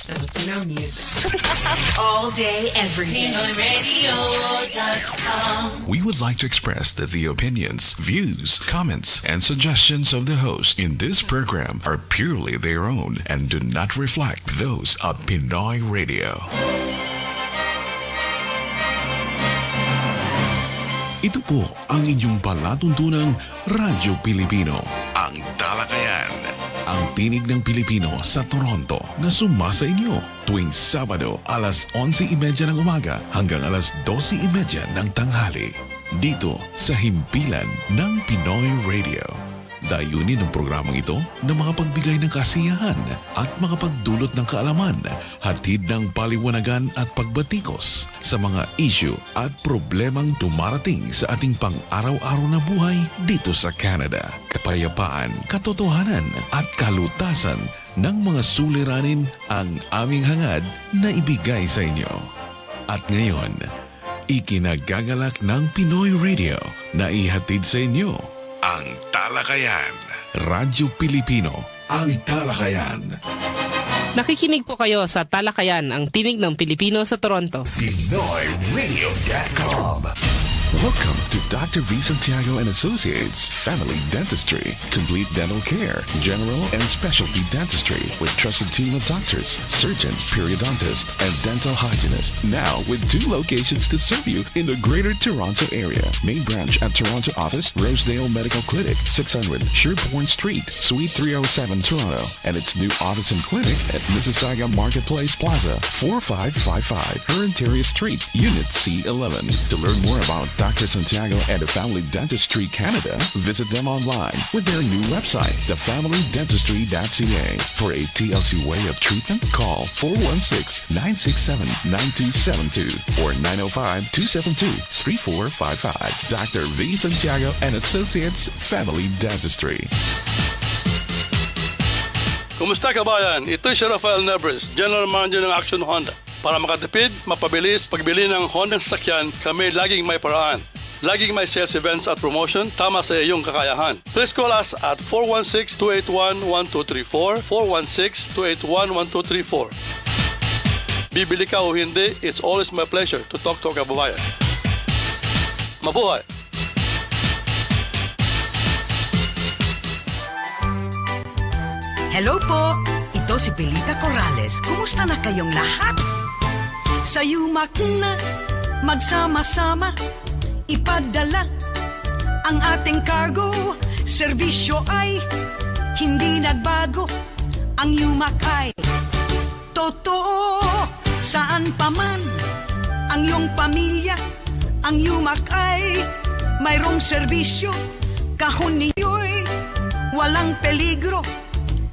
best of Pinoy music. All day, every day. Pinoyradio.com. We would like to express that the opinions, views, comments, and suggestions of the host in this program are purely their own and do not reflect those of Pinoy Radio. Ito po ang inyong palatuntunang Radyo Pilipino, ang Talakayan, ang tinig ng Pilipino sa Toronto na sumasa inyo tuwing Sabado alas 11:30 ng umaga hanggang alas 12:30 ng tanghali dito sa himpilan ng Pinoy Radio. Layunin ng programang ito na makapagbigay ng kasiyahan at makapagdulot ng kaalaman, hatid ng paliwanagan at pagbatikos sa mga issue at problemang dumarating sa ating pang-araw-araw na buhay dito sa Canada. Kapayapaan, katotohanan at kalutasan ng mga suliranin ang aming hangad na ibigay sa inyo. At ngayon, ikinagagalak ng Pinoy Radio na ihatid sa inyo ang Talakayan. Radyo Pilipino, ang Talakayan. Nakikinig po kayo sa Talakayan, ang tinig ng Pilipino sa Toronto. Pinoyradio.com. Welcome to Dr. V. Santiago and Associates Family Dentistry. Complete dental care, general and specialty dentistry with trusted team of doctors, surgeon, periodontist, and dental hygienist. Now with 2 locations to serve you in the Greater Toronto area. Main branch at Toronto office, Rosedale Medical Clinic, 600 Sherbourne Street, Suite 307, Toronto. And its new office and clinic at Mississauga Marketplace Plaza, 4555 Herentaria Street, Unit C11. To learn more about Dr. Santiago and the Family Dentistry Canada, visit them online with their new website, thefamilydentistry.ca. For a TLC way of treatment, call 416-967-9272 or 905-272-3455. Dr. V. Santiago and Associates Family Dentistry. Kumusta kabayan? Ito'y si Rafael Nebres, General Manager ng Action Honda. Para makatipid, mapabilis, pagbili ng Honda sasakyan, kami laging may paraan. Laging may sales events at promotion, tama sa iyong kakayahan. Please call us at 416-281-1234, 416-281-1234. Bibili ka o hindi, it's always my pleasure to talk to kababayan. Mabuhay! Hello po! Ito si Belita Corrales. Kumusta na kayong lahat? Sa yumak na magsama-sama ipadala ang ating cargo. Serbisyo ay hindi nagbago. Ang yumak ay totoo. Saan pa man ang iyong pamilya, ang yumak ay mayroong serbisyo. Kahon niyo'y walang peligro.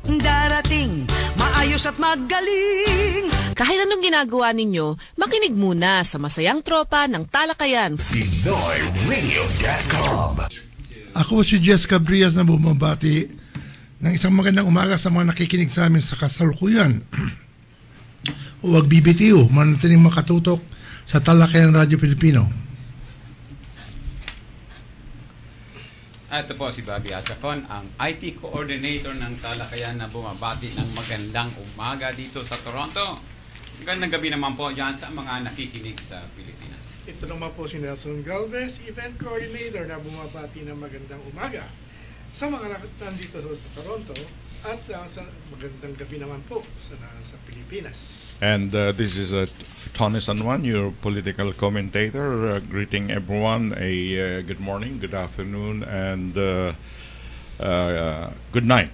Darating, maayos at magaling. Kahit anong ginagawa ninyo, makinig muna sa masayang tropa ng Talakayan. Pinoyradio.com. Ako si Jessica Brias na bumabati ng isang magandang umaga sa mga nakikinig sa amin sa kasalukuyan. Huwag bibitiw, manatiling makatutok sa Talakayan Radyo Pilipino. Ito po si Bobby Atchafon, ang IT Coordinator ng Talakayan na bumabati ng magandang umaga dito sa Toronto. Magandang gabi naman po dyan sa mga nakikinig sa Pilipinas. Ito naman po si Nelson Galvez, Event Coordinator na bumabati ng magandang umaga sa mga nandito sa Toronto at sa magandang gabi naman po sa Pilipinas. And this is Tony San Juan, your political commentator, greeting everyone a good morning, good afternoon, and good night.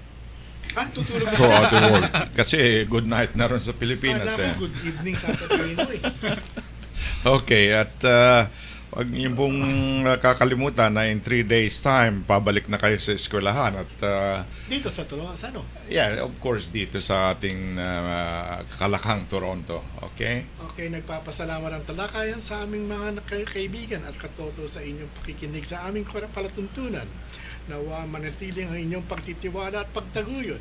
Tutulog na throughout the world. Kasi good night na rin sa Pilipinas. Good evening sasabihin mo eh. Okay, at wag niyo pong kakalimutan na in 3 days time, pabalik na kayo sa eskwelahan. At dito sa Toronto, sa ano? Yeah, of course, dito sa ating kalakhang Toronto. Okay? Okay, nagpapasalamat ang Talakayan sa aming mga kaibigan at katoto sa inyong pakikinig sa aming palatuntunan. Nawa manatiling ang inyong pagtitiwala at pagtaguyod.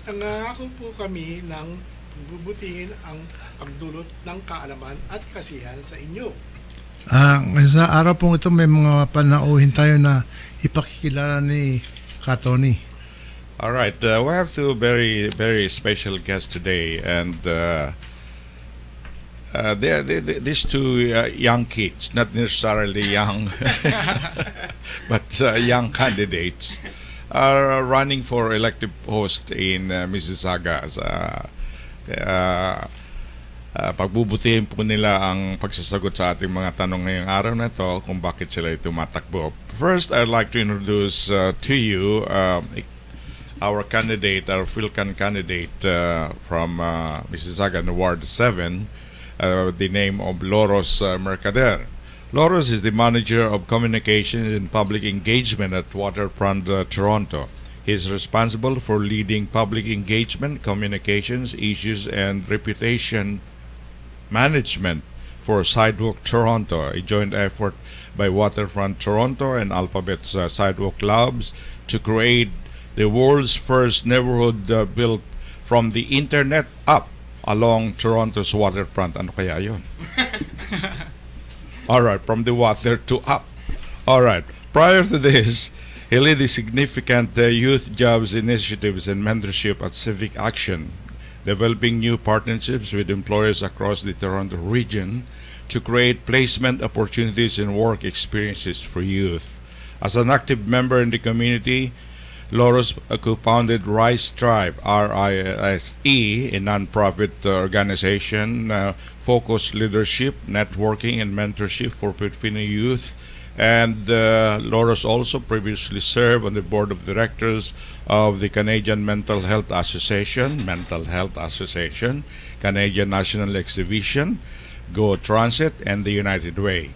Nangangako po kami ng bubutihin ang pagdulot ng kaalaman at kasiyahan sa inyo. Sa araw pong ito may mga panauhin tayo na ipakikilala ni Katoni. All right, we have two very special guests today, and these two young kids, not necessarily young, but young candidates, are running for elective post in Mississauga. Pagbubutihin po nila ang pagsasagot sa ating mga tanong ngayong araw na ito kung bakit sila tumatakbo. First, I'd like to introduce to you our candidate, our PhilCan candidate from Mississauga, Ward 7, the name of Loros Mercader. Loros is the Manager of Communications and Public Engagement at Waterfront Toronto. He is responsible for leading public engagement, communications, issues, and reputation management for Sidewalk Toronto, a joint effort by Waterfront Toronto and Alphabet's Sidewalk Labs to create the world's first neighborhood built from the internet up along Toronto's waterfront. Ano kaya yun? All right, from the water to up. All right. Prior to this, he led the significant youth jobs initiatives and mentorship at Civic Action, developing new partnerships with employers across the Toronto region to create placement opportunities and work experiences for youth. As an active member in the community, Loros co-founded Rise Tribe, RISE, a non-profit organization focused leadership, networking, and mentorship for Filipino youth. And Loros also previously served on the board of directors of the Canadian Mental Health Association, Canadian National Exhibition, Go Transit, and the United Way.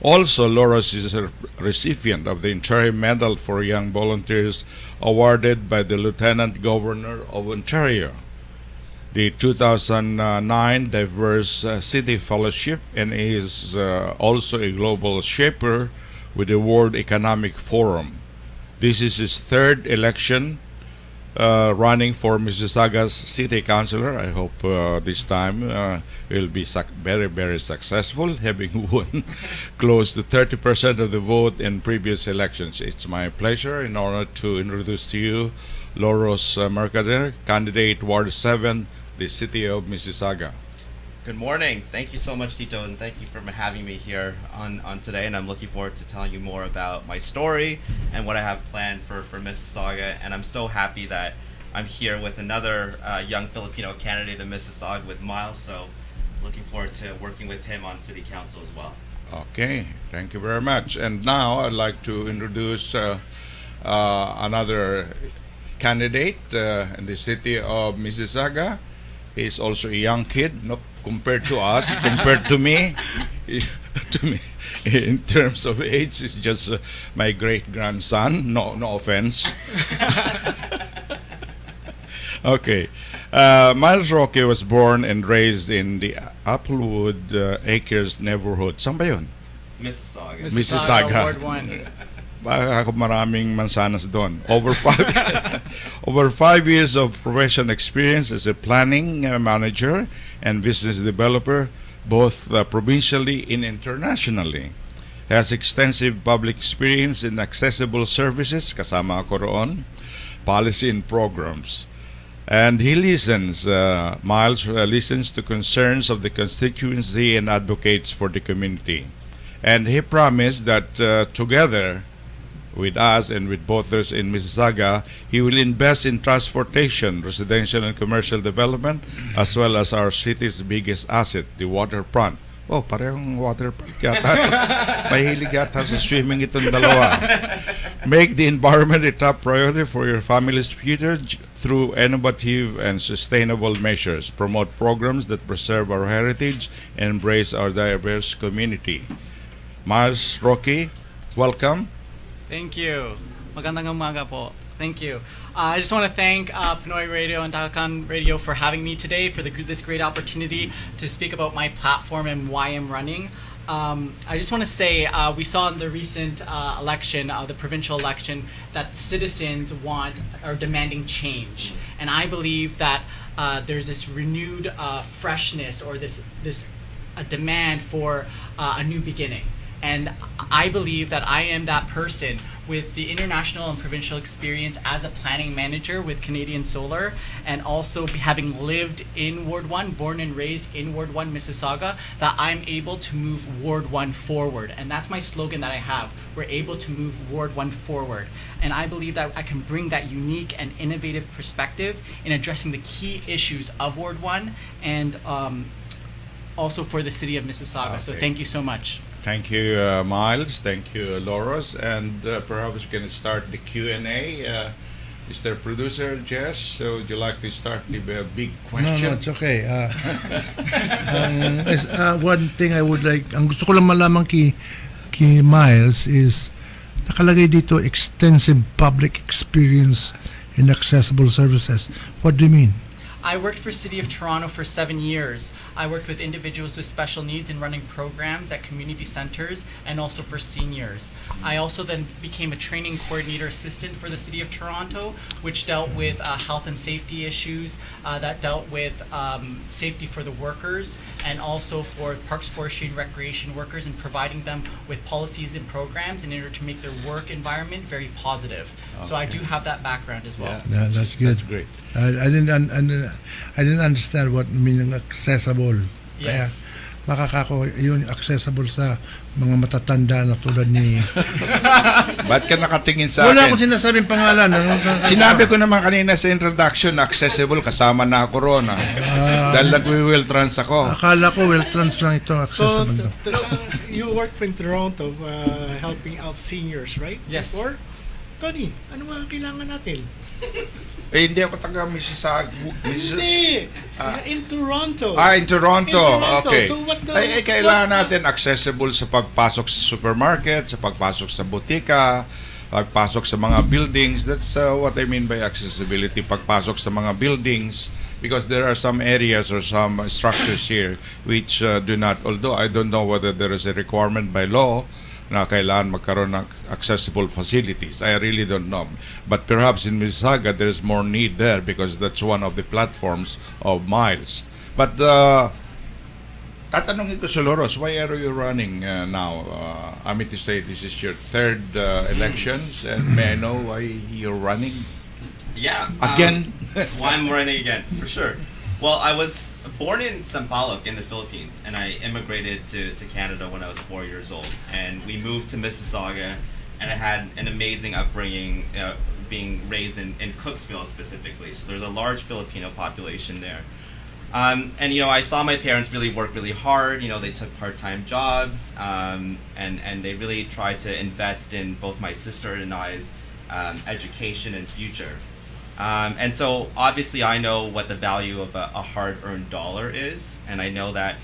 Also, Loros is a recipient of the Interim Medal for Young Volunteers awarded by the Lieutenant Governor of Ontario, the 2009 Diverse City Fellowship, and is also a global shaper with the World Economic Forum. This is his third election running for Mississauga's City Councilor. I hope this time will be very successful, having won close to 30% of the vote in previous elections. It's my pleasure and honor to introduce to you Loros Mercader, candidate Ward 7, the City of Mississauga. Good morning. Thank you so much, Tito, and thank you for having me here on today. And I'm looking forward to telling you more about my story and what I have planned for Mississauga. And I'm so happy that I'm here with another young Filipino candidate in Mississauga with Miles. So looking forward to working with him on City Council as well. Okay, thank you very much. And now I'd like to introduce another candidate in the City of Mississauga. He's also a young kid, not compared to us, compared to me. To me, in terms of age, he's just my great-grandson. No offense. Okay. Miles Roque was born and raised in the Applewood Acres neighborhood. Saan ba yun? Mississauga. Ward 1. Baka maraming mansanas doon. Over 5 years of professional experience as a planning manager and business developer, both provincially and internationally. Has extensive public experience in accessible services, kasama ako roon, policy and programs. And he listens, Miles listens to concerns of the constituency and advocates for the community. And he promised that together with us and with voters in Mississauga, he will invest in transportation, residential and commercial development, as well as our city's biggest asset, the waterfront. Oh, parehong waterfront yata. Mahilig yata sa swimming itong dalawa. Make the environment a top priority for your family's future through innovative and sustainable measures. Promote programs that preserve our heritage and embrace our diverse community. Miles Roque, welcome. Thank you. Magandang umaga po. Thank you. I just want to thank Pinoyradio and Talakayan Radio for having me today for this great opportunity to speak about my platform and why I'm running. I just want to say we saw in the recent election, the provincial election, that citizens are demanding change. And I believe that there's this renewed freshness or this a demand for a new beginning. And I believe that I am that person with the international and provincial experience as a planning manager with Canadian Solar, and also having lived in Ward 1, born and raised in Ward 1, Mississauga, that I'm able to move Ward 1 forward. And that's my slogan that I have. We're able to move Ward 1 forward. And I believe that I can bring that unique and innovative perspective in addressing the key issues of Ward 1 and also for the city of Mississauga. So thank you so much. Thank you, Miles. Thank you, Loros. And perhaps we can start the Q&A. Mr. Producer Jess, so would you like to start with a big question? No, it's okay. One thing I would like, ang gusto ko lang malaman kay Miles is nakalagay dito extensive public experience in accessible services. What do you mean? I worked for City of Toronto for 7 years. I worked with individuals with special needs in running programs at community centers and also for seniors. I also then became a training coordinator assistant for the City of Toronto, which dealt with health and safety issues, that dealt with safety for the workers, and also for Parks, Forestry, and Recreation workers, and providing them with policies and programs in order to make their work environment very positive. Okay. So I do have that background as well. Yeah, that's good. That's great. I didn't understand what meaning accessible. Yes. Kaya makakako yun accessible sa mga matatanda na tulad ni. Ba't ka nakatingin sa Wala akin? akong sinasabing pangalan. Sinabi ko naman kanina sa introduction, accessible, kasama na ako ron. Dahil nag-will trans ako. Akala ko well trans lang ito, So, accessible. you worked in Toronto helping out seniors, right? Yes. Before? Tony, ano mga kailangan natin? Hindi ako taga Mississauga. Hindi! In Toronto. In Toronto. Okay. So what kailangan natin accessible sa pagpasok sa supermarket, sa pagpasok sa butika, pagpasok sa mga buildings. That's what I mean by accessibility. Pagpasok sa mga buildings. Because there are some areas or some structures here which do not, although I don't know whether there is a requirement by law na kailangan magkaroon ng accessible facilities. I really don't know. But perhaps in Mississauga, there's more need there because that's one of the platforms of Miles. But tatanungin ko sa Loros, why are you running now? I mean to say, this is your third elections, and may I know why you're running? Yeah. Again? Why I'm running again, for sure. Well, I was born in Sampaloc in the Philippines, and I immigrated to Canada when I was 4 years old. And we moved to Mississauga, and I had an amazing upbringing, being raised in Cooksville specifically. So there's a large Filipino population there. And, I saw my parents really work really hard. They took part-time jobs, and they really tried to invest in both my sister and I's education and future. And so obviously I know what the value of a hard-earned dollar is, and I know that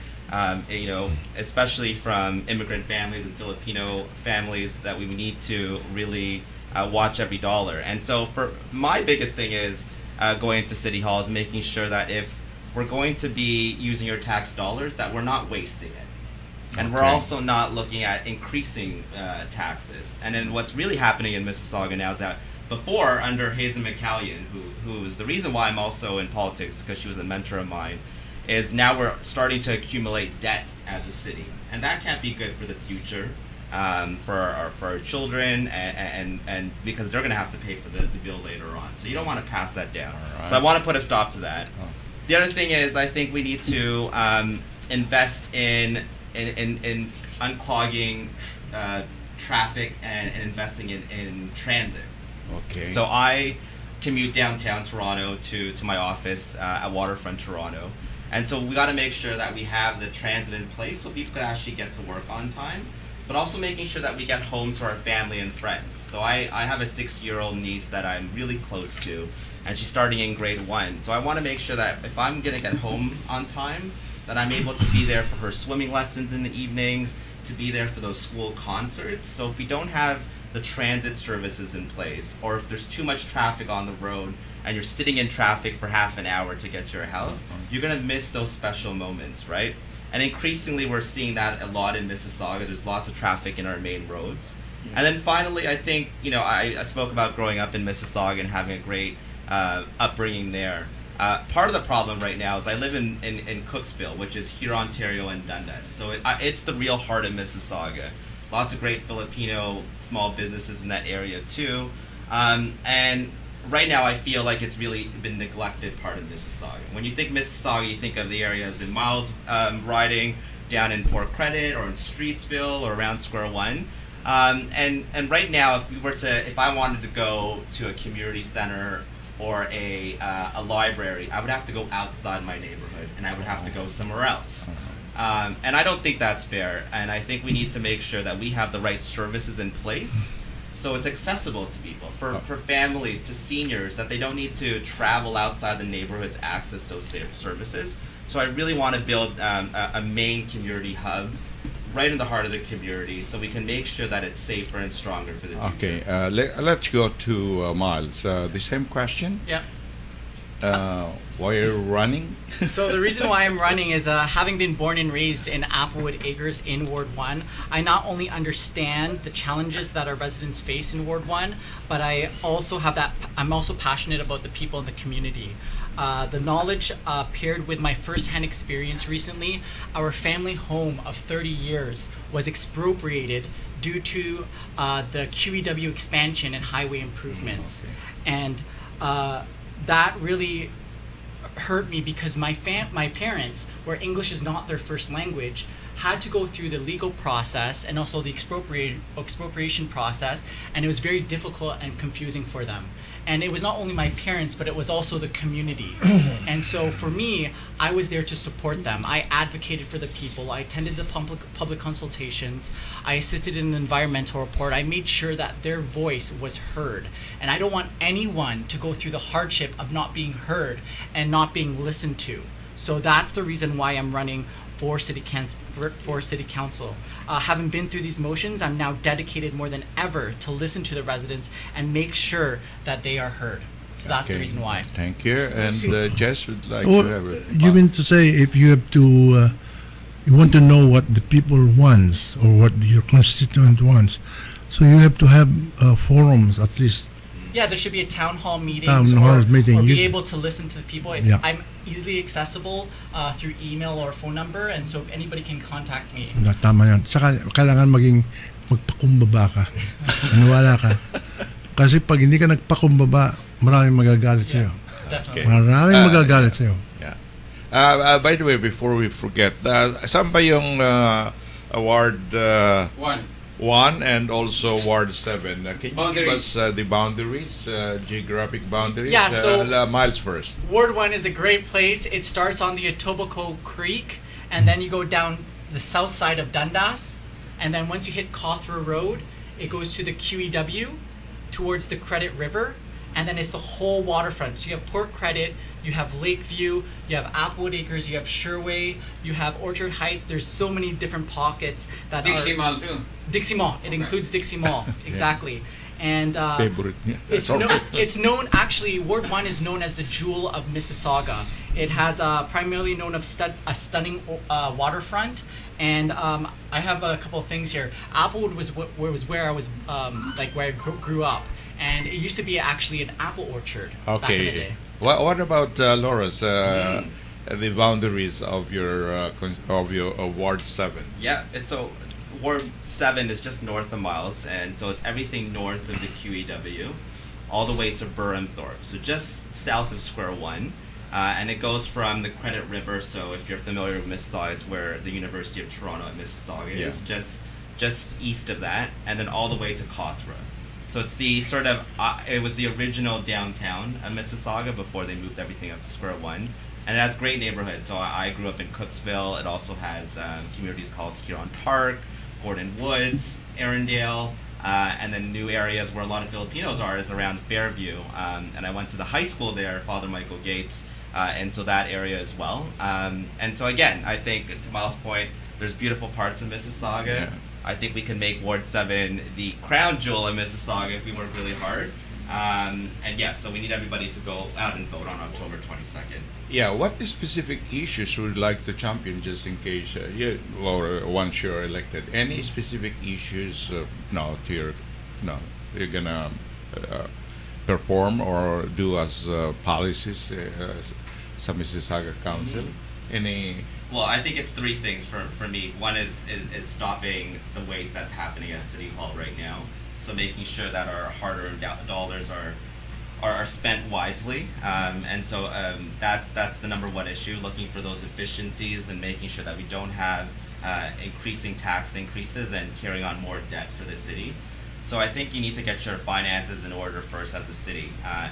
especially from immigrant families and Filipino families, that we need to really watch every dollar. And so for my biggest thing is going to City Hall is making sure that if we're going to be using your tax dollars, that we're not wasting it. And we're also not looking at increasing taxes. And then what's really happening in Mississauga now is that before, under Hazen McCallion, who is the reason why I'm also in politics, because she was a mentor of mine, is now we're starting to accumulate debt as a city. And that can't be good for the future, for our children, and because they're going to have to pay for the bill later on. So you don't want to pass that down. Right. So I want to put a stop to that. The other thing is, I think we need to invest in unclogging traffic and investing in transit. Okay. So I commute downtown Toronto to my office at Waterfront Toronto. And so we got to make sure that we have the transit in place so people can actually get to work on time, but also making sure that we get home to our family and friends. So I have a 6-year-old niece that I'm really close to, and she's starting in grade 1. So I want to make sure that if I'm going to get home on time, that I'm able to be there for her swimming lessons in the evenings, to be there for those school concerts. So if we don't have the transit services in place, or if there's too much traffic on the road and you're sitting in traffic for half an hour to get to your house, you're going to miss those special moments, right? And increasingly we're seeing that a lot in Mississauga. There's lots of traffic in our main roads. And then finally, I think, I spoke about growing up in Mississauga and having a great upbringing there. Part of the problem right now is I live in Cooksville, which is Huron, Ontario, and Dundas. So it's the real heart of Mississauga. Lots of great Filipino small businesses in that area too. And right now I feel like it's really been neglected part of Mississauga. When you think Mississauga, you think of the areas in Miles riding, down in Port Credit or in Streetsville or around Square One. And right now, if I wanted to go to a community center or a library, I would have to go outside my neighborhood and I would have to go somewhere else. And I don't think that's fair. And I think we need to make sure that we have the right services in place so it's accessible to people, for families, to seniors, that they don't need to travel outside the neighborhood to access those services. So I really want to build a main community hub right in the heart of the community so we can make sure that it's safer and stronger for the future. Okay, let's go to Miles. The same question? Yeah. Why are you running? So the reason why I'm running is having been born and raised in Applewood Acres in Ward 1, I not only understand the challenges that our residents face in Ward 1, but I'm also passionate about the people in the community. The knowledge paired with my first-hand experience recently, our family home of 30 years was expropriated due to the QEW expansion and highway improvements. And that really hurt me because my parents, where English is not their first language, had to go through the legal process and also the expropriation process, and it was very difficult and confusing for them. And it was not only my parents, but it was also the community. And so for me, I was there to support them. I advocated for the people. I attended the public consultations. I assisted in the environmental report. I made sure that their voice was heard. And I don't want anyone to go through the hardship of not being heard and not being listened to. So that's the reason why I'm running for City Council. Having been through these motions, I'm now dedicated more than ever to listen to the residents and make sure that they are heard. So that's the reason why. Thank you. And Jess would like to have a... You mean to say if you have to, you want to know what the people wants or what your constituent wants, so you have to have forums at least. Yeah, there should be a town hall meeting or be able to listen to the people. Yeah. I'm easily accessible through email or phone number, and so anybody can contact me. Tama yan. Saka kailangan magpakumbaba ka. Maniwala ka. Kasi pag hindi ka nagpakumbaba, maraming magagalit sa'yo. Definitely. Maraming magagalit sa'yo. Yeah. By the way, before we forget, saan ba yung award... 1 and also Ward 7. Can you give us the boundaries, geographic boundaries? Yeah, so Miles first. Ward 1 is a great place. It starts on the Etobicoke Creek, and then you go down the south side of Dundas, and then once you hit Cawthra Road, it goes to the QEW, towards the Credit River, and then it's the whole waterfront. So you have Port Credit, you have Lakeview, you have Applewood Acres, you have Sherway, you have Orchard Heights. There's so many different pockets that Dixie Mall too. Dixie Mall. It includes Dixie Mall. Exactly. And favorite. Yeah. it's known, actually, Ward 1 is known as the Jewel of Mississauga. It has primarily known of a stunning waterfront. And I have a couple of things here. Applewood was where I was, where I grew up. And it used to be actually an apple orchard back in the day. What about Laura's, the boundaries of your Ward 7? Yeah, so Ward 7 is just north of Miles, and so it's everything north of the QEW, all the way to Burrenthorpe, so just south of Square One. And it goes from the Credit River, so if you're familiar with Mississauga, it's where the University of Toronto at Mississauga is, just east of that, and then all the way to Cawthra. So it's the sort of, it was the original downtown of Mississauga before they moved everything up to Square One. And it has great neighborhoods. So I grew up in Cooksville. It also has communities called Huron Park, Gordon Woods, Arundel, and then new areas where a lot of Filipinos are is around Fairview. And I went to the high school there, Father Michael Gates, and so that area as well. And so again, I think to Miles' point, there's beautiful parts of Mississauga. Yeah. I think we can make Ward 7 the crown jewel of Mississauga if we work really hard. And yes, so we need everybody to go out and vote on October 22nd. Yeah, what specific issues would you like to champion just in case Laura, once you're elected? Any specific issues you're gonna perform or do as policies sa Mississauga Council? Any Well, I think it's three things for me. One is stopping the waste that's happening at City Hall right now. So making sure that our hard-earned dollars are spent wisely. And so that's the number one issue, looking for those efficiencies and making sure that we don't have increasing tax increases and carrying on more debt for the city. So I think you need to get your finances in order first as a city.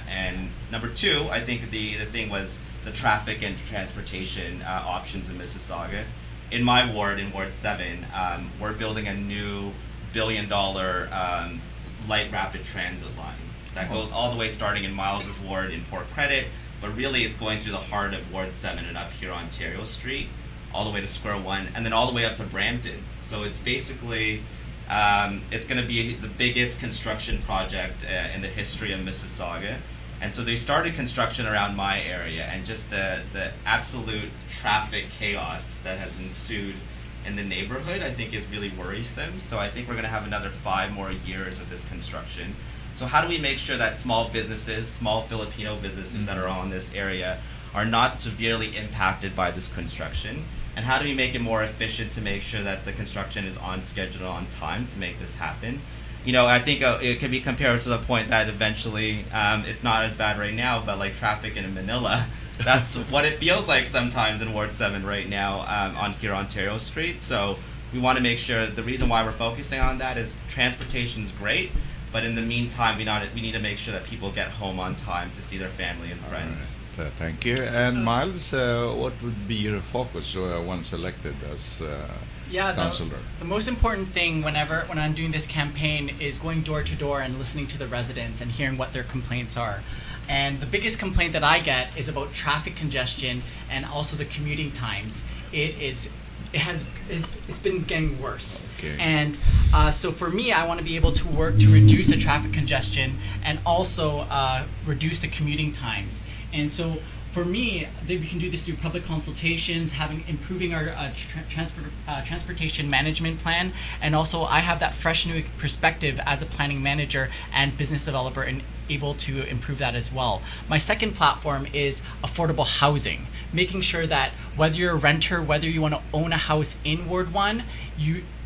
And number two, I think the thing was the traffic and transportation options in Mississauga. In my ward, in Ward 7, we're building a new billion-dollar light rapid transit line that goes all the way starting in Miles's ward in Port Credit, but really it's going through the heart of Ward 7 and up here Ontario Street, all the way to Square One, and then all the way up to Brampton. So it's basically, it's going to be the biggest construction project in the history of Mississauga. And so they started construction around my area, and just the absolute traffic chaos that has ensued in the neighborhood, I think, is really worrisome. So I think we're going to have another 5 more years of this construction. So how do we make sure that small businesses, small Filipino businesses that are on this area are not severely impacted by this construction? And how do we make it more efficient to make sure that the construction is on schedule and on time to make this happen? You know, I think it can be compared to the point that eventually it's not as bad right now, but like traffic in Manila, that's what it feels like sometimes in Ward 7 right now on here Ontario Street. So we want to make sure, the reason why we're focusing on that is transportation's great, but in the meantime, we need to make sure that people get home on time to see their family and friends. Thank you. And Miles, what would be your focus once elected as councillor? The most important thing when I'm doing this campaign is going door to door and listening to the residents and hearing what their complaints are. And the biggest complaint that I get is about traffic congestion and also the commuting times. It's been getting worse. Okay. And so for me, I want to be able to work to reduce the traffic congestion and also reduce the commuting times. And so for me, we can do this through public consultations, improving our transportation management plan, and also I have that fresh new perspective as a planning manager and business developer and able to improve that as well. My second platform is affordable housing, making sure that whether you're a renter, whether you want to own a house in Ward 1,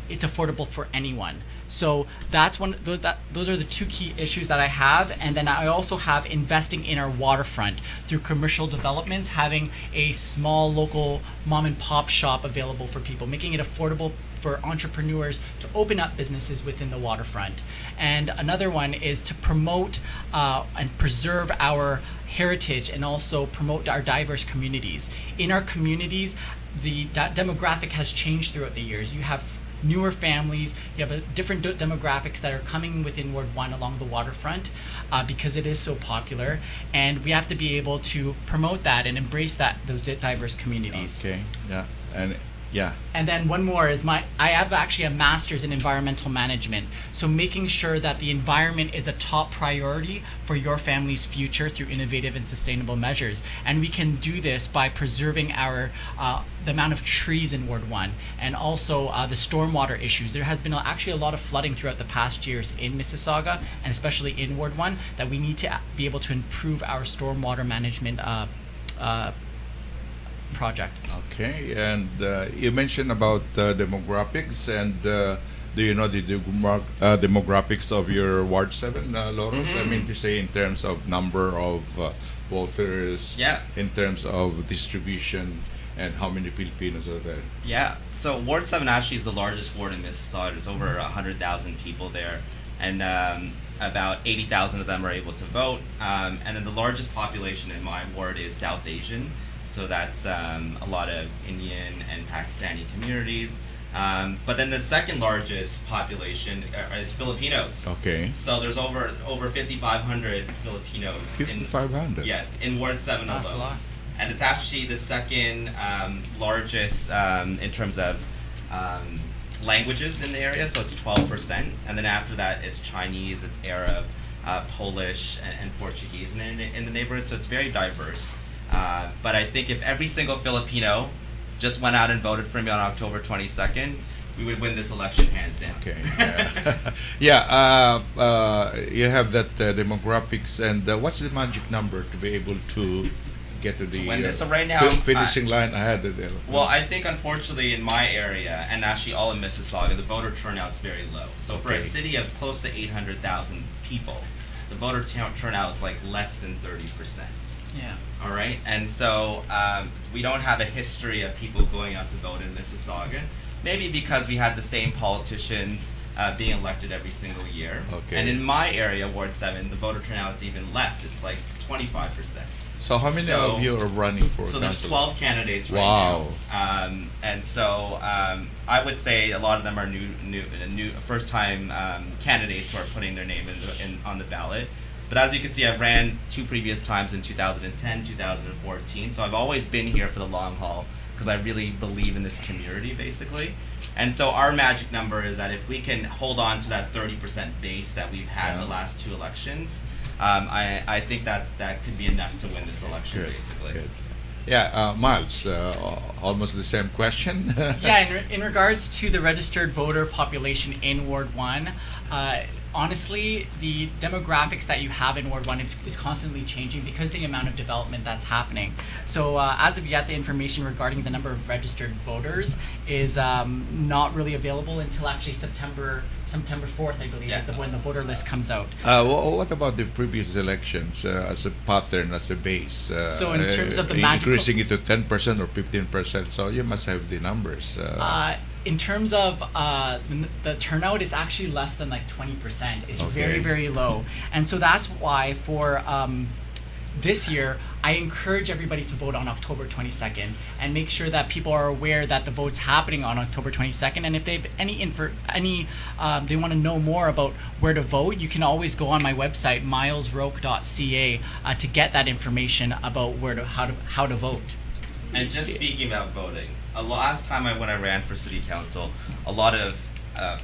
it's affordable for anyone. So that's those are the two key issues that I have. And then I also have investing in our waterfront through commercial developments, having a small local mom and pop shop available for people, making it affordable for entrepreneurs to open up businesses within the waterfront. And another one is to promote and preserve our heritage and also promote our diverse communities. In our communities, the demographic has changed throughout the years. You have newer families, you have different demographics that are coming within Ward 1 along the waterfront because it is so popular, and we have to be able to promote that and embrace those diverse communities. Okay, yeah, And then one more is I have actually a master's in environmental management. So making sure that the environment is a top priority for your family's future through innovative and sustainable measures. And we can do this by preserving the amount of trees in Ward 1 and also the stormwater issues. There has been actually a lot of flooding throughout the past years in Mississauga and especially in Ward 1 that we need to be able to improve our stormwater management project. Okay, and you mentioned about demographics, and do you know the demographics of your Ward 7, Loros? I mean to say in terms of number of voters, in terms of distribution, and how many Filipinos are there? Yeah, so Ward 7 actually is the largest ward in Mississauga. There's over 100,000 people there, and about 80,000 of them are able to vote. And then the largest population in my ward is South Asian. So that's a lot of Indian and Pakistani communities. But then the second largest population is Filipinos. Okay. So there's over 5,500 Filipinos. 5,500? Yes, in Ward 7 alone. That's a lot. And it's actually the second largest in terms of languages in the area, so it's 12%. And then after that, it's Chinese, it's Arab, Polish, and Portuguese in the neighborhood, so it's very diverse. But I think if every single Filipino just went out and voted for me on October 22nd, we would win this election hands down. Okay. You have that demographics, and what's the magic number to be able to get to the So right now, finishing line ahead of them? Well, I think unfortunately in my area, and actually all of Mississauga, the voter turnout is very low. So for a city of close to 800,000 people, the voter turnout is like less than 30%. Yeah. All right, and so we don't have a history of people going out to vote in Mississauga. Maybe because we had the same politicians being elected every single year. Okay. And in my area, Ward 7, the voter turnout is even less. It's like 25%. So how many of you are running for So there's council? 12 candidates right Wow. now. And so I would say a lot of them are new first-time candidates who are putting their name on the ballot. But as you can see, I've ran 2 previous times in 2010, 2014. So I've always been here for the long haul because I really believe in this community, basically. And so our magic number is that if we can hold on to that 30% base that we've had the last 2 elections, I think that could be enough to win this election, basically. Good. Yeah, Miles, almost the same question. Yeah, in regards to the registered voter population in Ward 1, honestly, the demographics that you have in Ward 1 is constantly changing because of the amount of development that's happening. So as of yet, the information regarding the number of registered voters is not really available until actually September 4th, I believe, is when the voter list comes out. What about the previous elections as a pattern, as a base? So in terms of the magical... Increasing it to 10% or 15%, so you must have the numbers. In terms of the turnout is actually less than like 20%. It's very, very low. And so that's why for this year, I encourage everybody to vote on October 22nd and make sure that people are aware that the vote's happening on October 22nd. And if they have they want to know more about where to vote, you can always go on my website, milesroke.ca, to get that information about how to vote. And just speaking about voting, last time when I ran for city council, a lot of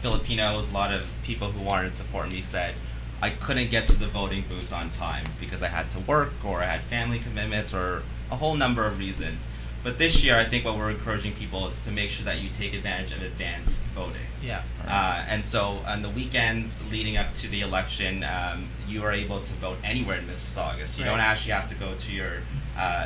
Filipinos, a lot of people who wanted to support me said I couldn't get to the voting booth on time because I had to work or I had family commitments or a whole number of reasons. But this year, I think what we're encouraging people is to make sure that you take advantage of advance voting. Yeah. And so on the weekends leading up to the election, you are able to vote anywhere in Mississauga. So you don't actually have to go to your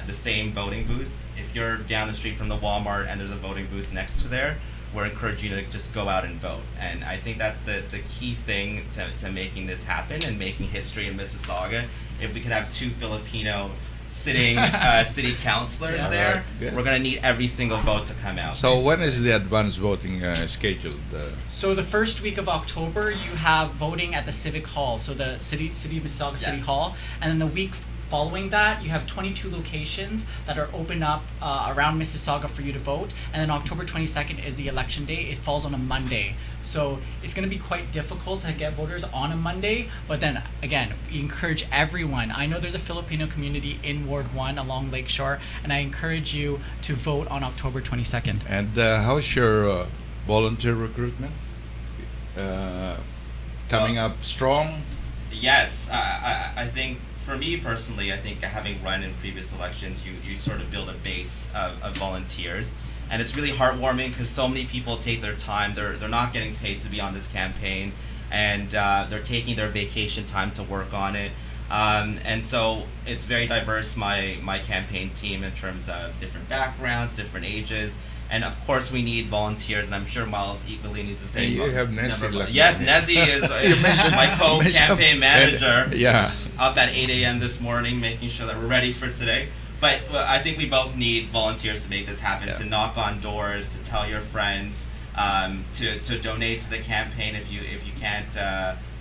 the same voting booth. If you're down the street from the Walmart and there's a voting booth next to there, we're encouraging you to just go out and vote. And I think that's the key thing to making this happen and making history in Mississauga. If we could have 2 Filipino sitting city councilors there, we're going to need every single vote to come out. So when is the advance voting scheduled? So the first week of October, you have voting at the Civic Hall, so the City of Mississauga City Hall, and then the week following that, you have 22 locations that are open up around Mississauga for you to vote, and then October 22nd is the election day. It falls on a Monday, so it's going to be quite difficult to get voters on a Monday, but then again, we encourage everyone. I know there's a Filipino community in Ward 1 along Lakeshore, and I encourage you to vote on October 22nd. And how's your volunteer recruitment? Coming up strong? Yes, I think for me personally, I think having run in previous elections, you sort of build a base of volunteers. And it's really heartwarming because so many people take their time. They're not getting paid to be on this campaign, and they're taking their vacation time to work on it. And so it's very diverse, my campaign team, in terms of different backgrounds, different ages. And of course, we need volunteers, and I'm sure Miles equally needs the same. You have Nezzy. Yes, Nezzy is my co-campaign manager. Up at 8 a.m. this morning, making sure that we're ready for today. But I think we both need volunteers to make this happen, to knock on doors, to tell your friends, to donate to the campaign if you can't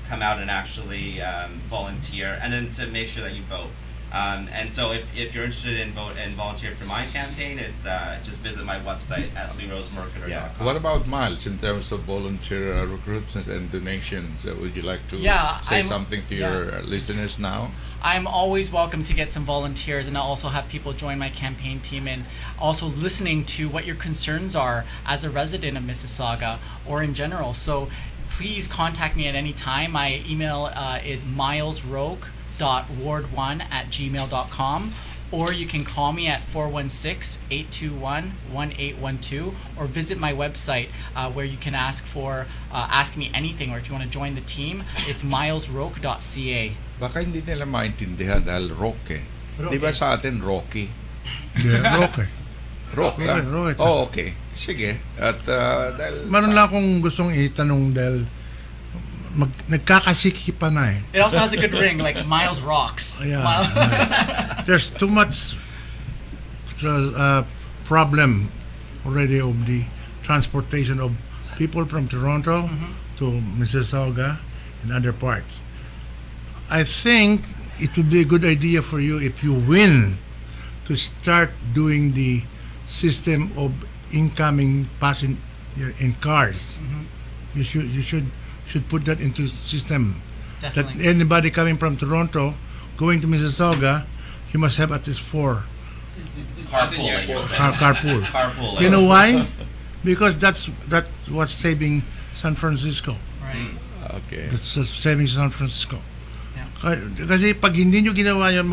come out and actually volunteer, and then to make sure that you vote. And so if you're interested in volunteering for my campaign, it's just visit my website at lerosemercator.com. What about Miles in terms of volunteer recruitment and donations? Would you like to say something to your listeners now? I'm always welcome to get some volunteers, and I'll also have people join my campaign team, and also listening to what your concerns are as a resident of Mississauga or in general. So please contact me at any time. My email is milesroke.ward1@gmail.com, or you can call me at 416-821-1812, or visit my website where you can ask me anything, or if you want to join the team, it's milesroke.ca. Baka hindi nila maintindihan dahil Roque. Di ba sa atin Rocky? Yeah, Roque. Roque. Roque. Oh, okay. Sige. At dahil Meron lang akong gustong itanong dahil nagkakasiki pa na eh. It also has a good ring, like Miles Rocks. Yeah, there's too much problem already of the transportation of people from Toronto to Mississauga and other parts. I think it would be a good idea for you if you win to start doing the system of incoming passenger in cars. You should put that into system. Definitely. That anybody coming from Toronto going to Mississauga, you must have at least 4 Carpooling. carpool. Carpooling. You know why? Because that's what's saving San Francisco. Right. Okay. That's saving San Francisco. Kasi pag hindi nyo ginawa yun,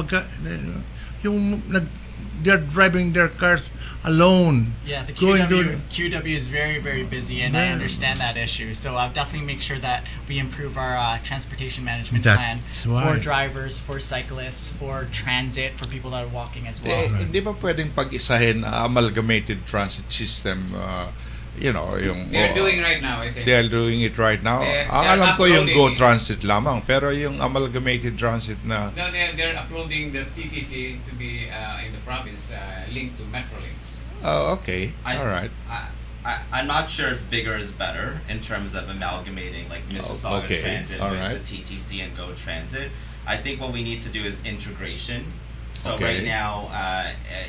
they're driving their cars alone. Yeah, the going QW is very, very busy, and I understand that issue. So I'll definitely make sure that we improve our transportation management plan for drivers, for cyclists, for transit, for people that are walking as well. Hindi ba pwedeng pag-isahin amalgamated transit system? Yung They're doing right now, I think. They're doing it right now. They're Alam ko yung Go uploading Transit lamang, pero yung amalgamated transit na No, they're uploading the TTC to be in the province linked to Metrolinx. Oh, okay. All right. I'm not sure if bigger is better in terms of amalgamating like Mississauga Transit with the TTC and Go Transit. I think what we need to do is integration. So right now,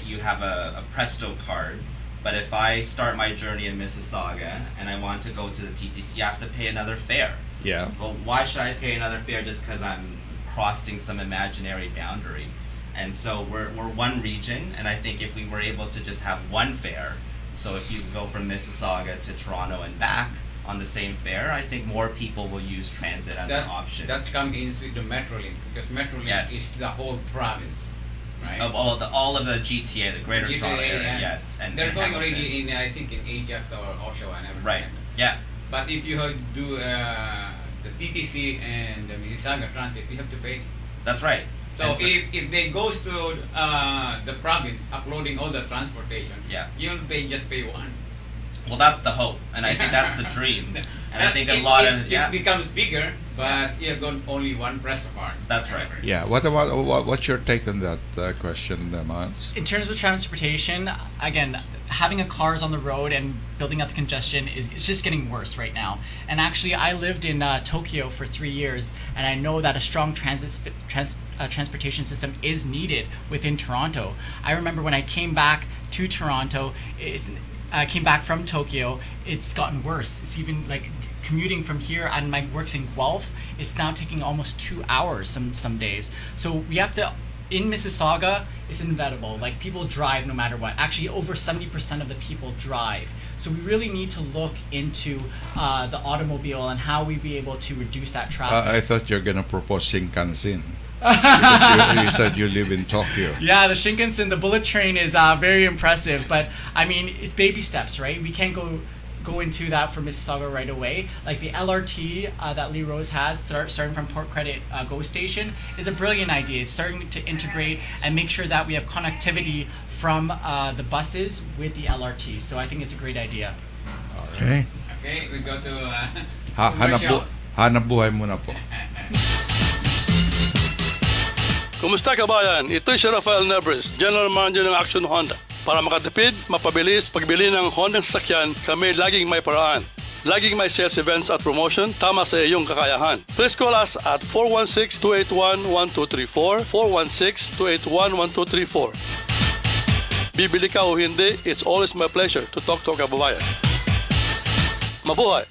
you have a Presto card. But if I start my journey in Mississauga and I want to go to the TTC, I have to pay another fare. Yeah. Well, why should I pay another fare just because I'm crossing some imaginary boundary? And so we're one region, and I think if we were able to just have one fare, so if you go from Mississauga to Toronto and back on the same fare, I think more people will use transit as an option. That comes in with the Metrolink, because Metrolink is the whole province. Right. Of all of the GTA, the Greater Toronto area, yes. And they're going already in, I think, in Ajax or Oshawa and everything. Right. Yeah. But if you do the TTC and the Mississauga Transit, you have to pay. That's right. So if they goes to the province uploading all the transportation, you'll just pay one. Well, that's the hope, and I think that's the dream. And I think a lot of it becomes bigger, but you have got only one Presto card. That's right. Yeah. What about what's your take on that question, Mans? In terms of transportation, again, having a cars on the road and building up the congestion it's just getting worse right now. And actually, I lived in Tokyo for 3 years, and I know that a strong transportation system is needed within Toronto. I remember when I came back to Toronto, I came back from Tokyo, it's gotten worse. It's even like commuting from here, and my work's in Guelph, it's now taking almost 2 hours some days. So we have to, in Mississauga, it's inevitable. Like, people drive no matter what. Actually, over 70% of the people drive. So we really need to look into the automobile and how we be able to reduce that traffic. I thought you're gonna propose Shinkansen. Because you said you live in Tokyo. Yeah, the Shinkansen, the bullet train is very impressive, but I mean, it's baby steps, right? We can't go into that for Mississauga right away. Like the LRT that Lee Rose has, starting from Port Credit GO Station, is a brilliant idea. It's starting to integrate and make sure that we have connectivity from the buses with the LRT. So I think it's a great idea. Okay. Okay, we go to hanap buhay muna po. Kumusta kabayan? Ito si Rafael Nebres, General Manager ng Action Honda. Para makatipid, mapabilis, pagbili ng Honda sasakyan, kami laging may paraan. Laging may sales events at promotion, tama sa iyong kakayahan. Please call us at 416-281-1234, 416-281-1234. Bibili ka o hindi, it's always my pleasure to talk to our kababayan. Mabuhay!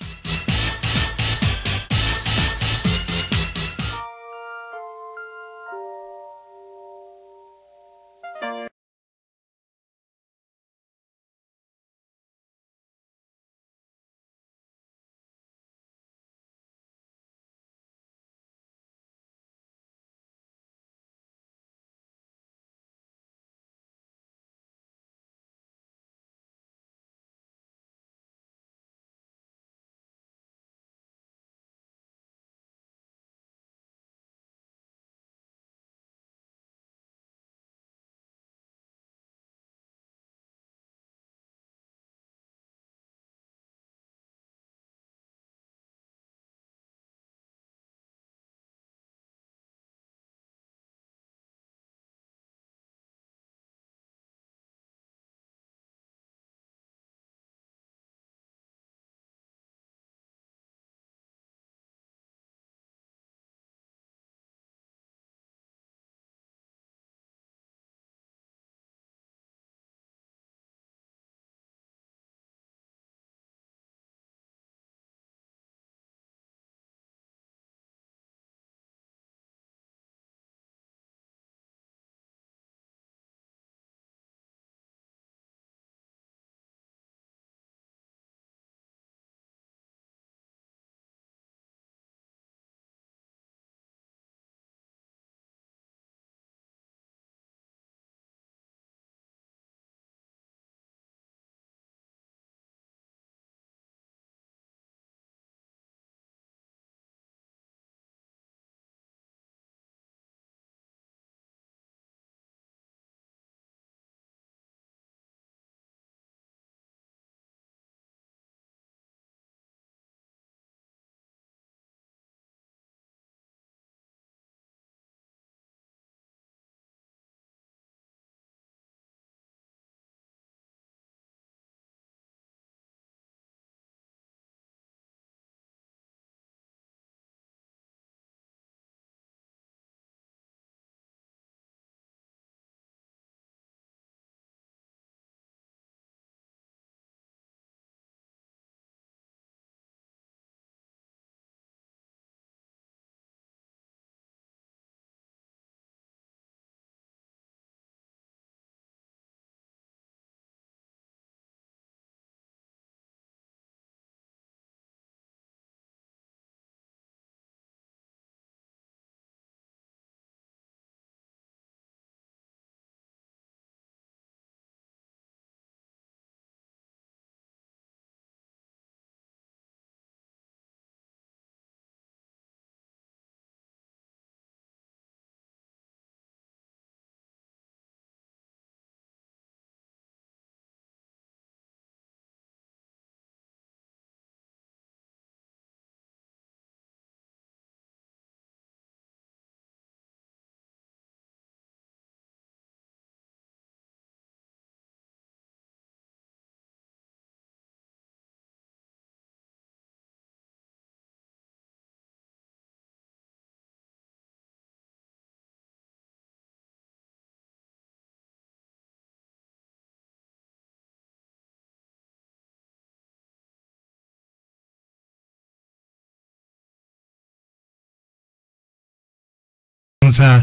lang sa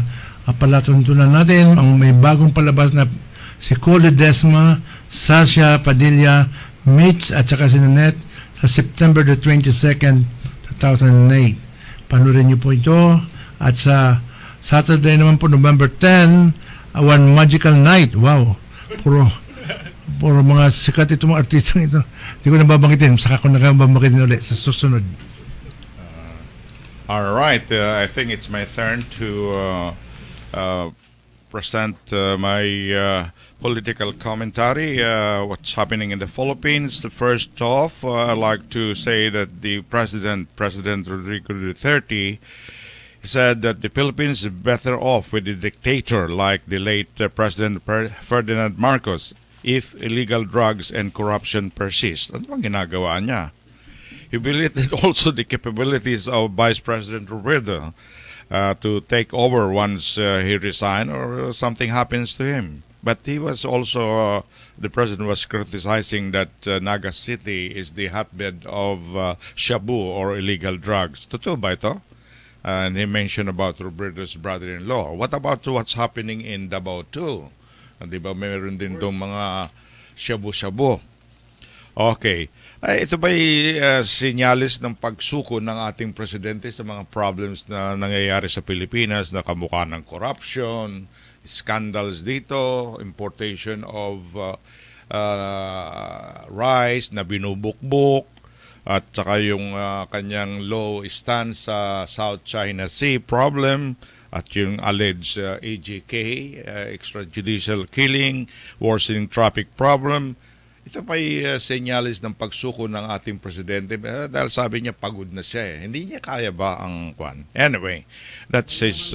palatuntunan natin, ang may bagong palabas na si Cole Desma, Sasha Padilla, Mitch at saka si Nanette sa September the 22nd, 2008. Panurin niyo po ito. At sa Saturday naman po, November 10, One Magical Night. Wow. Puro mga sikat itong mga artistang ito. Hindi ko nababanggitin. Saka ko nababanggitin ulit sa susunod. All right. I think it's my turn to present my political commentary. What's happening in the Philippines? First off, I'd like to say that the President Rodrigo Duterte, said that the Philippines is better off with a dictator like the late President Ferdinand Marcos if illegal drugs and corruption persist. Ano bang ginagawa niya? He believed also the capabilities of Vice President Roberto to take over once he resigns or something happens to him. But he was also, the president was criticizing that Naga City is the hotbed of shabu or illegal drugs. Totoo ba ito? And he mentioned about Roberto's brother-in-law. What about what's happening in Davao too? Di ba mayroon din doon mga shabu-shabu? Okay. Ito ba'y sinyalis ng pagsuko ng ating presidente sa mga problems na nangyayari sa Pilipinas na kamukha ng corruption, scandals dito, importation of rice na binubukbok, at saka yung kanyang low stand sa South China Sea problem, at yung alleged AGK, extrajudicial killing, worsening traffic problem. Ito pa'y senyalis ng pagsuko ng ating presidente dahil sabi niya pagod na siya eh. Hindi niya kaya ba ang kwan? Anyway, that's his...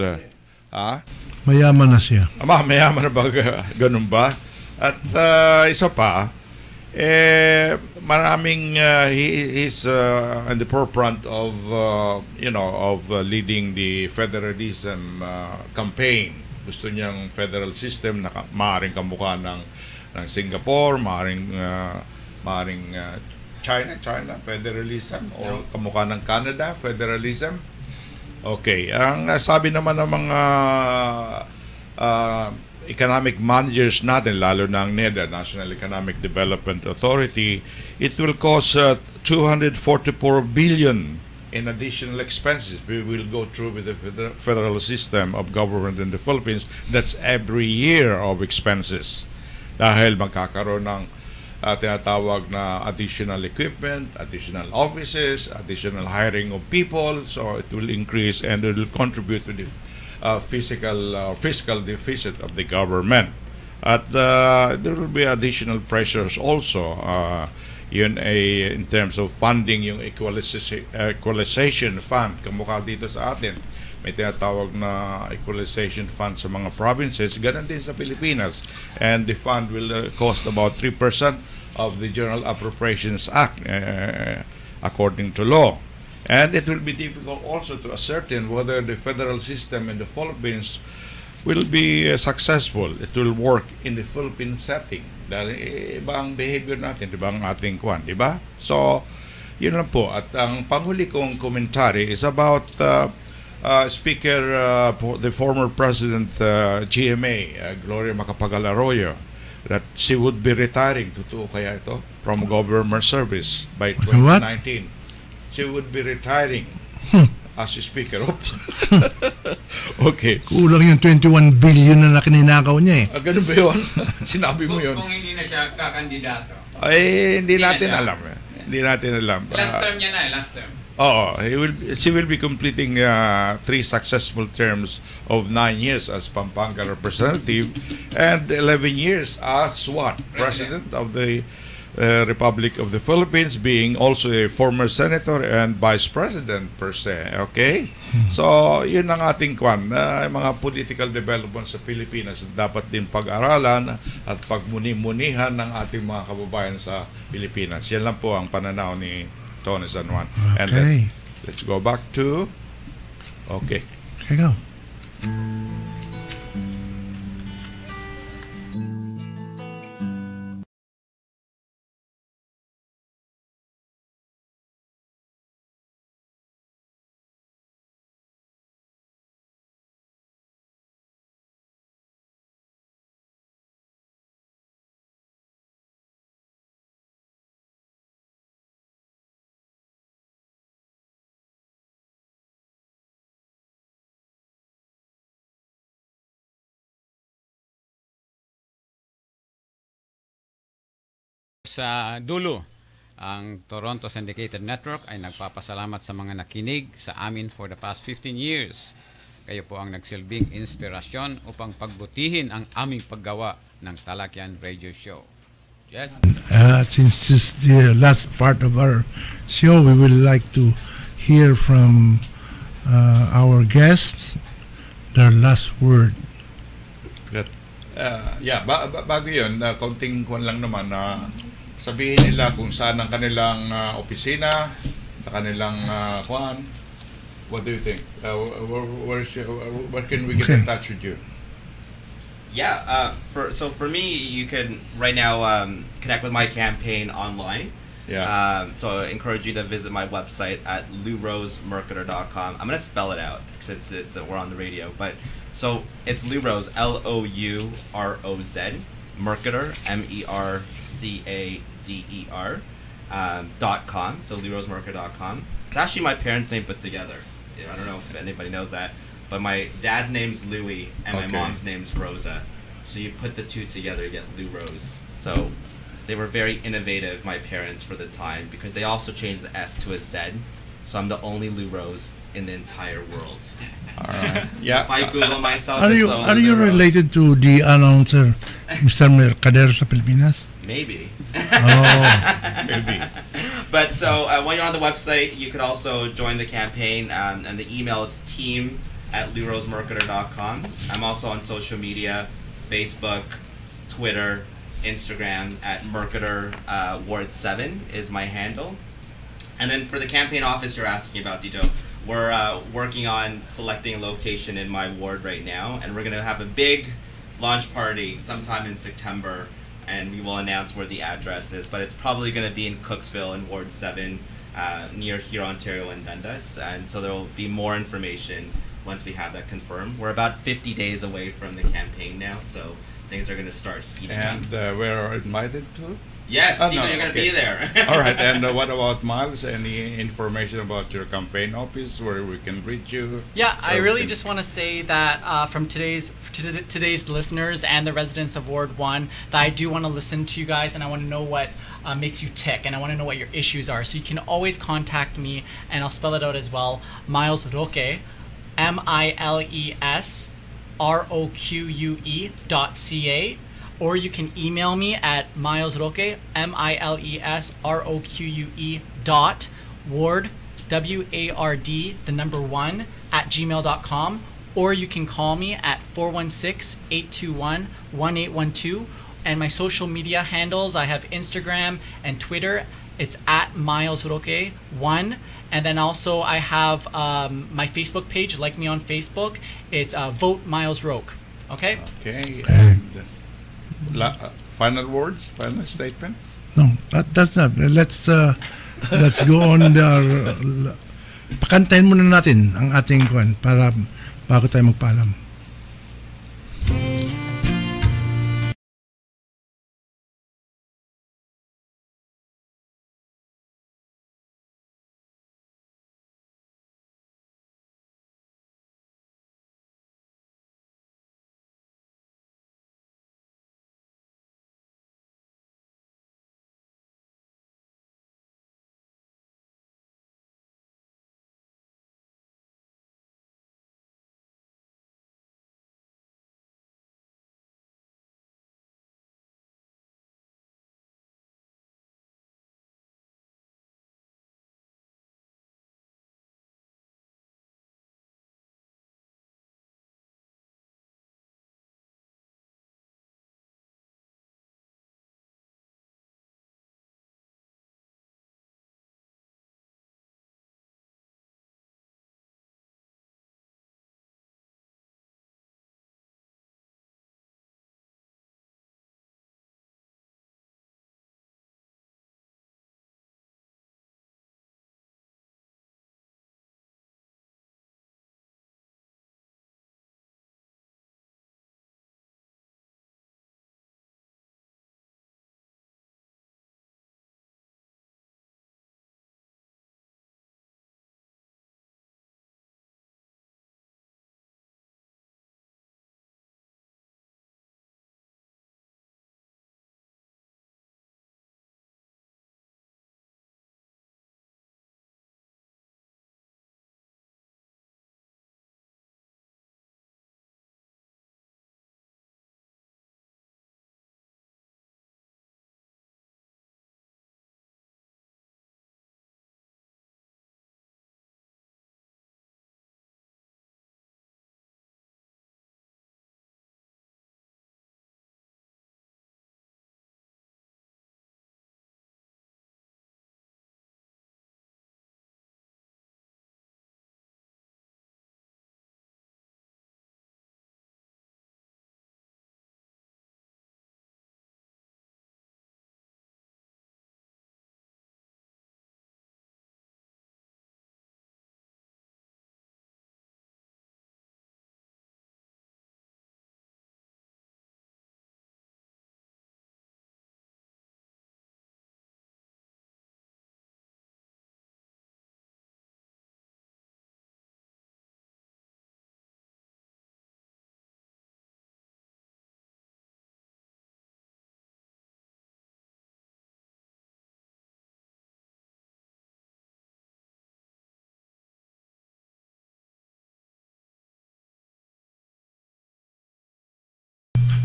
Mayaman na siya. Mayaman na ba? Ganun ba? At isa pa, maraming he's in the forefront of leading the federalism campaign. Gusto niyang federal system na maaaring kamukha ng Singapore, maaaring China federalism, o kamukha ng Canada federalism. Okay, ang sabi naman ng mga economic managers natin, lalo na ang NEDA, National Economic Development Authority, it will cost 244 billion in additional expenses we will go through with the federal system of government in the Philippines. That's every year of expenses. Dahil magkakaroon ng tinatawag na additional equipment, additional offices, additional hiring of people, so it will increase and it will contribute to the fiscal deficit of the government. At there will be additional pressures also in terms of funding yung equalization fund. Kamukha dito sa atin, may tinatawag na equalization fund sa mga provinces, ganun din sa Pilipinas. And the fund will cost about 3% of the General Appropriations Act according to law. And it will be difficult also to ascertain whether the federal system in the Philippines will be successful. It will work in the Philippine setting. Dahil iba ang behavior natin, iba ang ating kwan, di ba? So, yun lang po. At ang panghuli kong commentary is about Speaker, the former President GMA, Gloria Macapagal Arroyo, that she would be retiring, totoo kaya ito, from government service by 2019. What? She would be retiring as a speaker. Oops. Okay. Kulang yung 21 billion na nakininakaw niya eh. Ganun ba yun? Sinabi mo yun. Kung hindi na siya kakandidato. Ay, hindi natin alam. Hindi natin alam. Last term niya na, last term. Oo, she will be completing 3 successful terms of 9 years as Pampanga representative and 11 years as what? President of the Republic of the Philippines, being also a former senator and vice president per se. Okay? So, yun ang ating mga political development sa Pilipinas dapat din pag-aralan at pagmuni-munihan ng ating mga kababayan sa Pilipinas. Yan lang po ang pananaw ni Tony San Juan. Okay. And then, let's go back to... Okay. Here you go. sa dulo, ang Toronto Syndicated Network ay nagpapasalamat sa mga nakinig sa amin for the past 15 years. Kayo po ang nagsilbing inspirasyon upang pagbutihin ang aming paggawa ng Talakayan Radio Show. Yes? Since this is the last part of our show, we would like to hear from our guests their last word. Good. Bago yun, kaunting kuwan lang naman na sabihin nila kung saan ang kanilang opisina, sa kanilang kuwan. What do you think? Where can we get in touch with you? Yeah, for me, you can right now connect with my campaign online. Yeah. So I encourage you to visit my website at lourosemercator.com. I'm gonna spell it out since we're on the radio, but so it's Lou Rose, LOUROZ, Mercator, MERCADER, .com. So lourosemercator.com. It's actually my parents' name put together. I don't know if anybody knows that, but my dad's name's Louis and my mom's name's Rosa. So you put the two together, you get Lou Rose. So they were very innovative, my parents, for the time, because they also changed the S to a Z. So I'm the only Lou Rose in the entire world. All right. Yeah. If I Google myself, Are you related to the announcer, Mr. Mercader sa Pilipinas? Maybe. Oh, maybe. But so while you're on the website, you could also join the campaign, and the email is team@lourosemercator.com. I'm also on social media, Facebook, Twitter, Instagram at Mercator Ward 7 is my handle. And then for the campaign office you're asking about, Dito, we're working on selecting a location in my ward right now, and we're going to have a big launch party sometime in September, and we will announce where the address is, but it's probably going to be in Cooksville in Ward 7 near here, Ontario and Dundas, and so there will be more information once we have that confirmed. We're about 50 days away from the campaign now, so things are going to start heating up. And we're invited to? Yes, Dito, you're going to be there. All right, and what about Miles? Any information about your campaign office where we can reach you? Yeah, I really just want to say that from today's listeners and the residents of Ward 1, that I do want to listen to you guys, and I want to know what makes you tick, and I want to know what your issues are. So you can always contact me, and I'll spell it out as well. Miles Roque, MILESROQUE.ca, or you can email me at milesroque, MILESROQUE .ward, WARD, the number 1, @gmail.com, or you can call me at 416-821-1812. And my social media handles, I have Instagram and Twitter. It's at milesroque1. And then also I have my Facebook page. Like me on Facebook. It's Vote Miles Roque. Okay? Okay. And final words? Final statements? no, that's not. Let's go on. Pakantahin muna natin ang ating kwan para bago tayo magpaalam.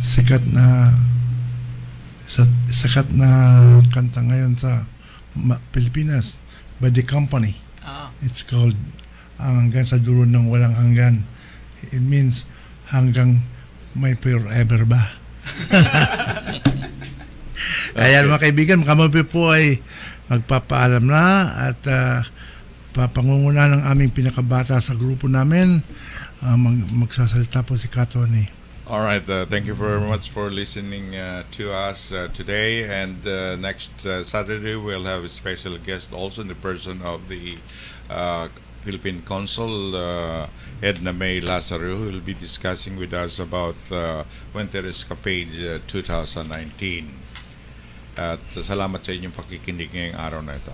sikat na kanta ngayon sa Pilipinas by the company. It's called Ang Hanggan sa Dulo ng Walang Hanggan. It means hanggang may forever ba? Ayan mga kaibigan, kami po ay magpapaalam na at papangunguna ng aming pinakabata sa grupo namin. Magsasalita po si Katoni. All right, thank you very much for listening to us today. And next Saturday, we'll have a special guest also in the person of the Philippine Consul, Edna May Lazaro, who will be discussing with us about Winter Escapade 2019. At salamat sa inyong pakikinig ngayong araw na ito.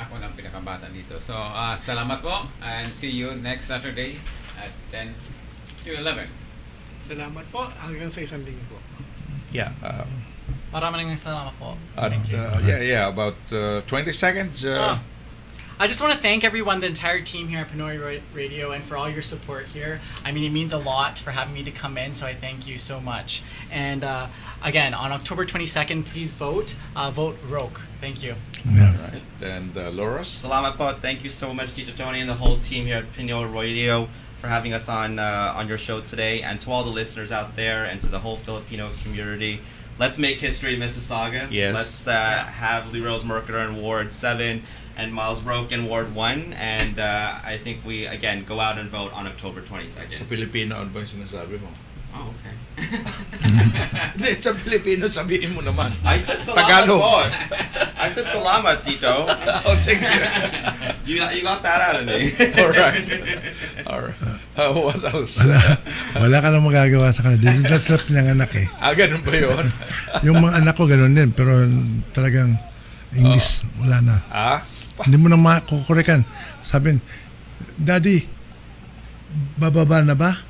Ako lang pinakabata dito. So, salamat po and see you next Saturday at 10 to 11. Salamat po. Hanggang sa isang linggo po. Yeah. Maraming salamat po. Thank you. About 20 seconds. I just want to thank everyone, the entire team here at Pinoyradio, and for all your support here. I mean, it means a lot for having me to come in, so I thank you so much. And again, on October 22nd, please vote. Vote Roke. Thank you. Yeah. Right. And Loris? Salamat po. Thank you so much, Tito Tony and the whole team here at Pinoyradio for having us on your show today. And to all the listeners out there and to the whole Filipino community, let's make history in Mississauga. Yes. Let's have Lee Rose Mercader in Ward 7 and Miles Broke in Ward 1. And I think we, again, go out and vote on October 22nd. Sa Pilipino, ano bang sinasabi mo? Oh, okay. Hindi, sa Pilipino, sabihin mo naman. I said salamat Tagalog. po. I said salamat, Tito. Oh, sige. You got that out of me. Alright. What else? Wala ka nang magagawa sa kanila. That's not pinanganak eh. Ganun ba yun? Yung mga anak ko ganun din, pero talagang English, wala na. Hindi mo na makukurekan. Sabihin, Daddy, bababa na ba?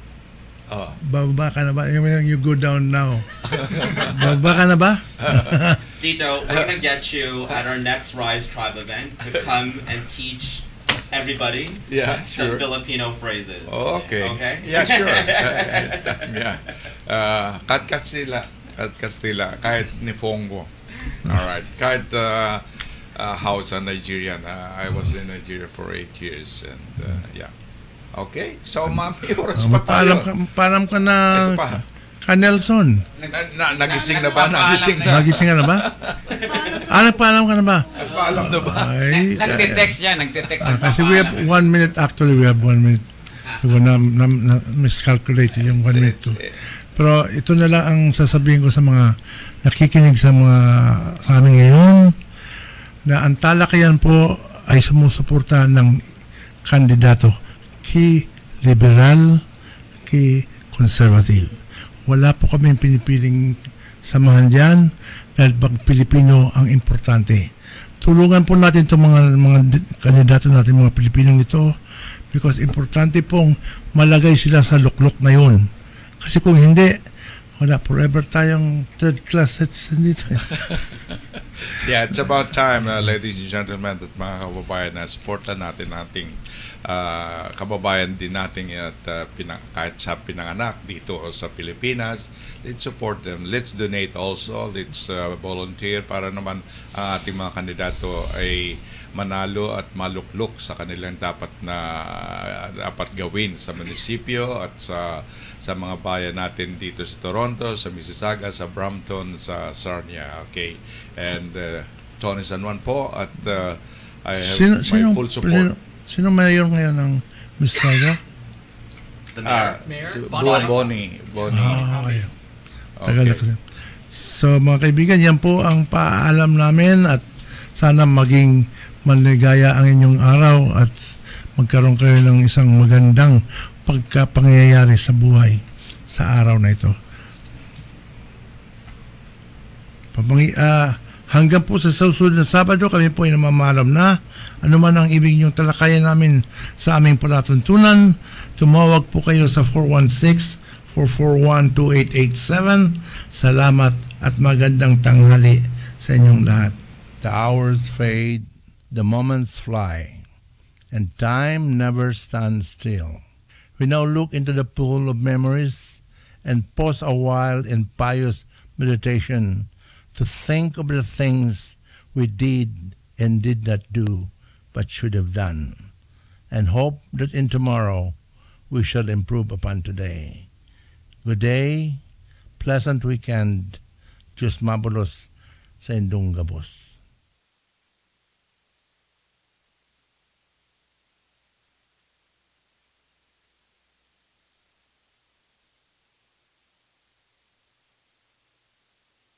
Bababa ka na ba? You go down now. Bababa ka na ba? Tito, we're going to get you at our next Rise Tribe event to come and teach everybody some Filipino phrases. Oh, okay. Okay? Yeah, sure. Kat-Kastila. Kahit ni Fongo. Alright. Kahit house in Nigerian. I was in Nigeria for 8 years. And yeah. Okay. So, ma'am, oras pa tayo. Paalam ka na ka Nelson. Nagising na ba? Nagising ka na ba? Nagpaalam ka na ba? Nagpaalam na ba? Nagte-text yan. Kasi we have 1 minute. Actually, we have 1 minute. So, miscalculate yung 1 minute to. Pero ito na lang ang sasabihin ko sa mga nakikinig sa amin ngayon, na ang Talakayan po ay sumusuporta ng kandidato kay liberal, kay conservative. Wala po kami pinipiling samahan dyan dahil pag Pilipino ang importante. Tulungan po natin itong mga kandidato natin, mga Pilipinong ito, because importante pong malagay sila sa luklok na yun. Kasi kung hindi, wala, forever tayong third class citizen dito. Yeah, it's about time, ladies and gentlemen, at mga kababayan na supportan natin ating kababayan din natin at kahit sa pinanganak dito sa Pilipinas. Let's support them. Let's donate also. Let's volunteer para naman ang ating mga kandidato ay manalo at maluklok sa kanilang dapat gawin sa munisipyo at sa mga bayan natin dito sa Toronto, sa Mississauga, sa Brampton, sa Sarnia. Okay. And Tony San Juan po at I have my full support. Sino mayor ngayon ng Mississauga? The mayor? Bonnie. Okay. Tagal na kasi. So mga kaibigan, yan po ang paalam namin at sana maging maligaya ang inyong araw at magkaroon kayo ng isang magandang pagkapangyayari sa buhay sa araw na ito. Hanggang po sa susunod na Sabado, kami po ay namamalam na ano man ang ibig niyong talakayan namin sa aming palatuntunan. Tumawag po kayo sa 416-441-2887. Salamat at magandang tanghali sa inyong lahat. The hours fade, the moments fly, and time never stands still. We now look into the pool of memories and pause a while in pious meditation to think of the things we did and did not do but should have done, and hope that in tomorrow we shall improve upon today. Good day, pleasant weekend, Diyos mabulos sa indong gabos.